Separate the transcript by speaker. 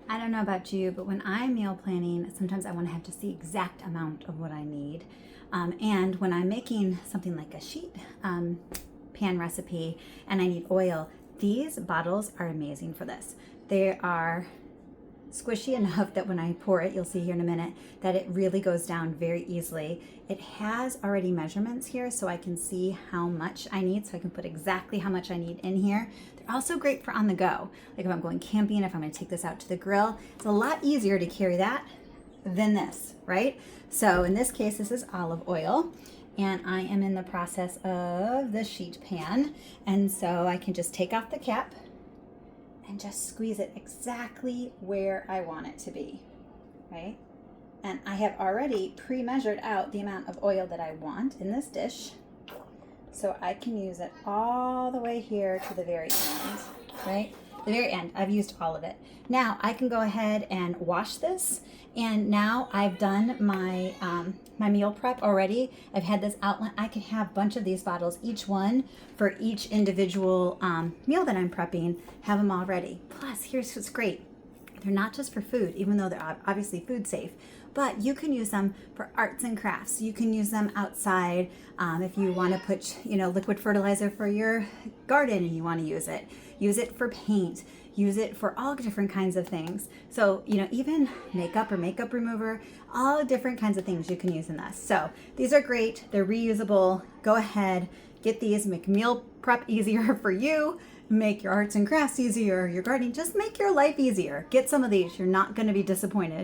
Speaker 1: I don't know about you, but when I'm meal planning, sometimes I want to have just the exact amount of what I need. And when I'm making something like a sheet pan recipe and I need oil, these bottles are amazing for this. They are squishy enough that when I pour it, you'll see here in a minute, that it really goes down very easily. It has already measurements here so I can see how much I need, so I can put exactly how much I need in here. They're also great for on the go. Like if I'm going camping, if I'm gonna take this out to the grill, it's a lot easier to carry that than this, right? So in this case, this is olive oil. And I am in the process of the sheet pan. And so I can just take off the cap and just squeeze it exactly where I want it to be, right? And I have already pre-measured out the amount of oil that I want in this dish. So I can use it all the way here to the very end, right? The very end, I've used all of it. Now I can go ahead and wash this. And now I've done my my meal prep already. I've had this outline. I can have a bunch of these bottles, each one for each individual meal that I'm prepping, have them all ready. Plus, here's what's great. They're not just for food, even though they're obviously food safe, but you can use them for arts and crafts. You can use them outside if you want to put, liquid fertilizer for your garden and you want to use it. Use it for paint. Use it for all different kinds of things. So, even makeup or makeup remover, all different kinds of things you can use in this. So these are great. They're reusable. Go ahead, get these, make meal prep easier for you. Make your arts and crafts easier, your gardening, just make your life easier. Get some of these. You're not going to be disappointed.